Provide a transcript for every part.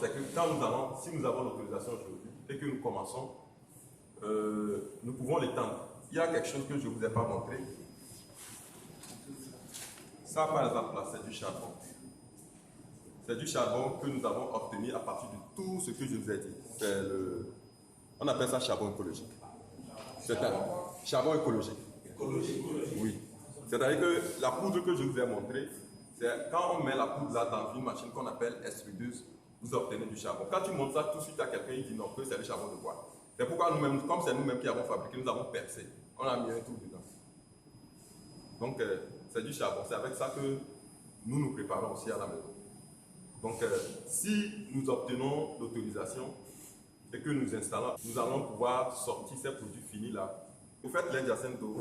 c'est que si nous avons l'autorisation aujourd'hui et que nous commençons, nous pouvons l'étendre. Il y a quelque chose que je ne vous ai pas montré. Ça, par exemple, là, c'est du charbon. C'est du charbon que nous avons obtenu à partir de tout ce que je vous ai dit. On appelle ça charbon écologique. C'est un charbon écologique. Oui. C'est-à-dire que la poudre que je vous ai montrée, c'est quand on met la poudre là dans une machine qu'on appelle extrudeuse, vous obtenez du charbon. Quand tu montres ça tout de suite à quelqu'un, il dit non, que c'est du charbon de bois. C'est pourquoi nous-mêmes, comme c'est nous-mêmes qui avons fabriqué, nous avons percé. On a mis un trou dedans. Donc, c'est du charbon. C'est avec ça que nous préparons aussi à la maison. Donc, si nous obtenons l'autorisation et que nous installons, nous allons pouvoir sortir ces produits finis là. Au fait, l'indiacento,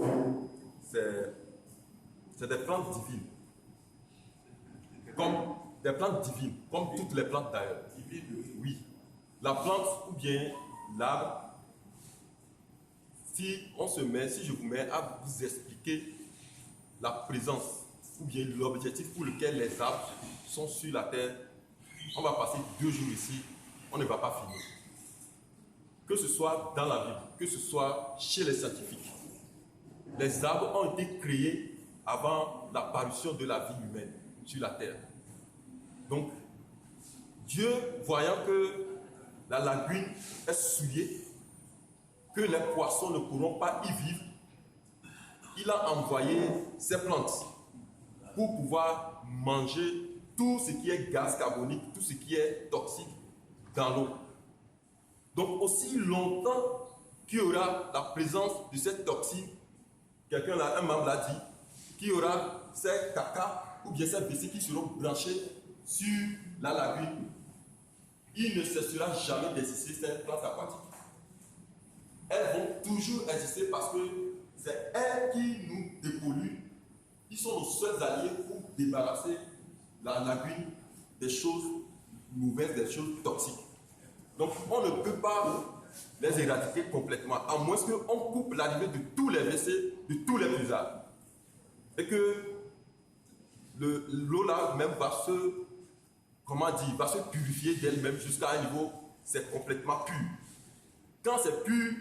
c'est des plantes divines. Comme des plantes divines, comme toutes les plantes d'ailleurs. Oui. La plante ou bien l'arbre, si je vous mets à vous expliquer la présence ou bien l'objectif pour lequel les arbres sont sur la terre, on va passer 2 jours ici, on ne va pas finir. Que ce soit dans la Bible, que ce soit chez les scientifiques, les arbres ont été créés avant l'apparition de la vie humaine sur la terre. Donc, Dieu, voyant que la lagune est souillée, que les poissons ne pourront pas y vivre, il a envoyé ces plantes pour pouvoir manger tout ce qui est gaz carbonique, tout ce qui est toxique dans l'eau. Donc aussi longtemps qu'il y aura la présence de cette toxine, un membre l'a dit, qu'il y aura ces caca ou bien ces WC qui seront branchés sur la lagune, il ne cessera jamais d'exister ces plantes aquatiques. Elles vont toujours exister parce que c'est elles qui nous dépolluent. Ils sont nos seuls alliés pour débarrasser la lagune des choses mauvaises, des choses toxiques. Donc on ne peut pas les éradiquer complètement, à moins qu'on coupe l'arrivée de tous les WC, de tous les usages. Et que l'eau là même va se purifier d'elle-même jusqu'à un niveau, c'est complètement pur. Quand c'est pur,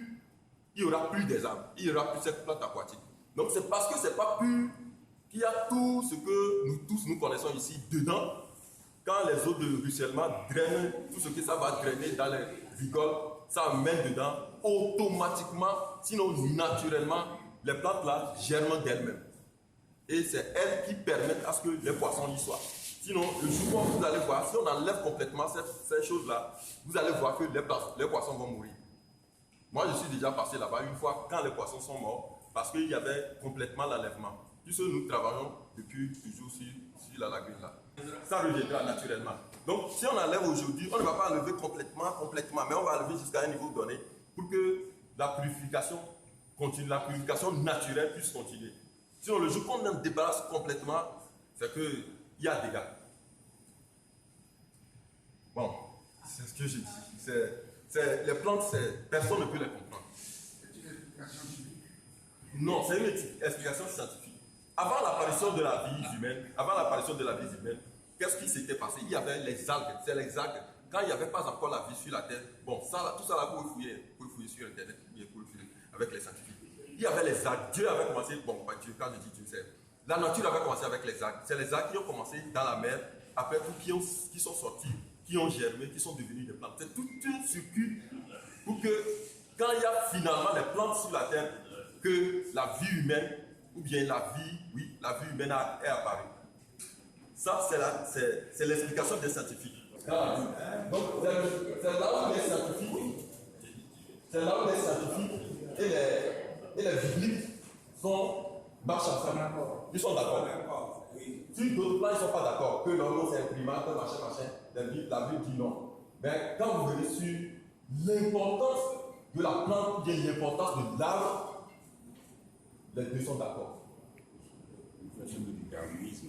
il n'y aura plus des arbres, il n'y aura plus cette plante aquatique. Donc c'est parce que ce n'est pas pur qu'il y a tout ce que nous tous nous connaissons ici dedans. Quand les eaux de ruissellement drainent, tout ce que ça va drainer dans les rigoles, ça amène dedans automatiquement, sinon naturellement, les plantes là germent d'elles-mêmes. Et c'est elles qui permettent à ce que les poissons y soient. Sinon, le jour où vous allez voir, si on enlève complètement ces choses-là, vous allez voir que les poissons vont mourir. Moi, je suis déjà passé là-bas une fois quand les poissons sont morts, parce qu'il y avait complètement l'enlèvement. Puisque nous travaillons depuis toujours sur la lagune là. Ça reviendra naturellement. Donc, si on enlève aujourd'hui, on ne va pas enlever complètement, mais on va enlever jusqu'à un niveau donné pour que la purification continue, la purification naturelle puisse continuer. Sinon, le jour qu'on en débarrasse complètement, c'est qu'il y a des dégâts. Bon, c'est ce que j'ai dit. Les plantes, personne ne peut les comprendre. C'est une explication scientifique? Non, c'est une explication scientifique. Avant l'apparition de la vie humaine, qu'est-ce qui s'était passé? Il y avait les algues, c'est les algues. Quand il n'y avait pas encore la vie sur la Terre, bon, ça, tout ça là, vous pouvez fouiller sur Internet, vous pouvez fouiller avec les scientifiques. Il y avait les algues. Dieu avait commencé, bon, Dieu, quand je dis Dieu, c'est la nature avait commencé avec les algues. C'est les algues qui ont commencé dans la mer, après tout, qui sont sortis, qui ont germé, qui sont devenus des plantes. C'est tout un circuit pour que, quand il y a finalement les plantes sur la Terre, que la vie humaine, ou bien la vie humaine est apparue. Ça, c'est l'explication des scientifiques. Donc, c'est là où les scientifiques et les bibliques marchent ensemble. Ils sont d'accord. Si d'autres plans, ils ne sont pas d'accord, que l'homme c'est un primat, que machin, la Bible dit non. Mais quand vous venez sur l'importance de la plante, et l'importance de l'arbre, les deux sont d'accord. C'est le darwinisme.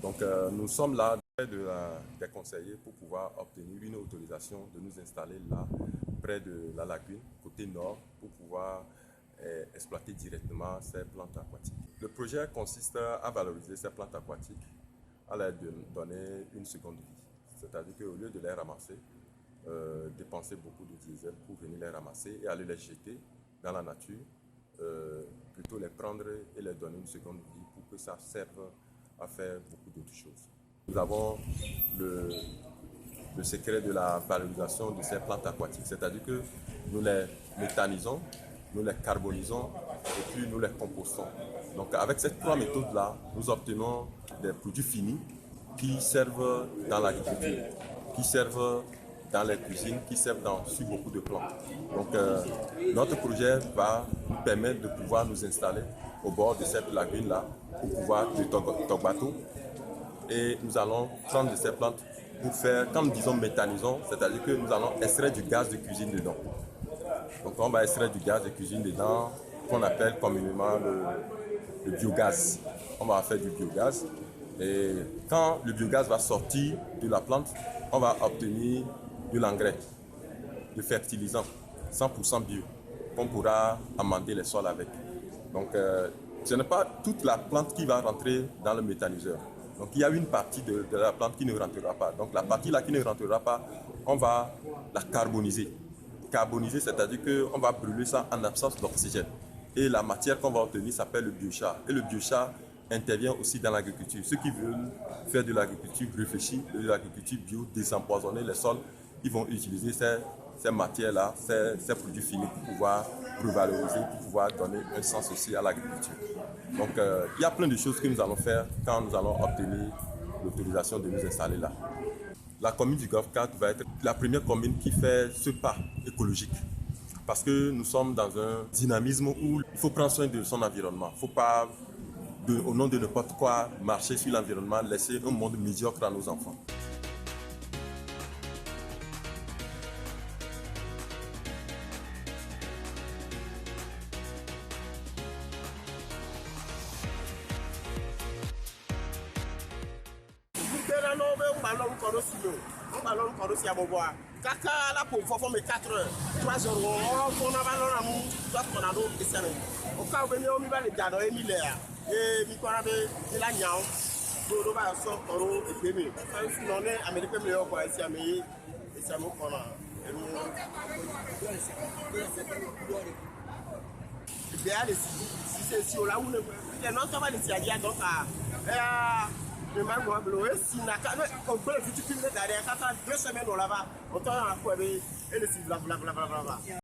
Donc nous sommes là près des conseillers pour pouvoir obtenir une autorisation de nous installer là, près de la lagune, côté nord, pour pouvoir exploiter directement ces plantes aquatiques. Le projet consiste à valoriser ces plantes aquatiques, à leur donner une seconde vie. C'est-à-dire qu'au lieu de les ramasser, dépenser beaucoup de diesel pour venir les ramasser et aller les jeter dans la nature, plutôt les prendre et les donner une seconde vie pour que ça serve à faire beaucoup d'autres choses. Nous avons le secret de la valorisation de ces plantes aquatiques, c'est-à-dire que nous les méthanisons, nous les carbonisons et puis nous les compostons. Donc avec ces trois méthodes-là, nous obtenons des produits finis qui servent dans l'agriculture, qui servent dans les cuisines, qui servent sur beaucoup de plantes. Donc notre projet va nous permettre de pouvoir nous installer au bord de cette lagune-là pour pouvoir de Togbato. Et nous allons prendre de ces plantes pour faire, quand nous disons méthanisons, c'est-à-dire que nous allons extraire du gaz de cuisine dedans. Donc on va extraire du gaz de cuisine dedans, qu'on appelle communément le biogaz. On va faire du biogaz. Et quand le biogaz va sortir de la plante, on va obtenir de l'engrais, de fertilisant, 100% bio, qu'on pourra amender les sols avec. Donc ce n'est pas toute la plante qui va rentrer dans le méthaniseur. Donc il y a une partie de la plante qui ne rentrera pas. Donc la partie là qui ne rentrera pas, on va la carboniser. Carboniser, c'est-à-dire qu'on va brûler ça en absence d'oxygène. Et la matière qu'on va obtenir s'appelle le biochar. Et le biochar intervient aussi dans l'agriculture. Ceux qui veulent faire de l'agriculture réfléchie, de l'agriculture bio, désempoisonner les sols, ils vont utiliser ces matières-là, ces produits finis pour pouvoir revaloriser, pour pouvoir donner un sens aussi à l'agriculture. Donc il y a plein de choses que nous allons faire quand nous allons obtenir l'autorisation de nous installer là. La commune du Golfe 4 va être la première commune qui fait ce pas écologique. Parce que nous sommes dans un dynamisme où il faut prendre soin de son environnement. Il ne faut pas, au nom de n'importe quoi, marcher sur l'environnement, laisser un monde médiocre à nos enfants. Kaka la pour fofo me 4 heures 3 heures on va là nous doit qu'on a do esere o ka be ni o mi ba le jado e mi le a e mi ko ra be la nyao do ba so oro e pe mi fa si no ne america me yo ko esi ame esi ame ko na be ale si se si o la wu ne pe no to ba le si adia donc le mal moi bloé si na ka on peut le futur derrière 2 semaines on là-bas on t'a quoi et le si bla bla bla bla bla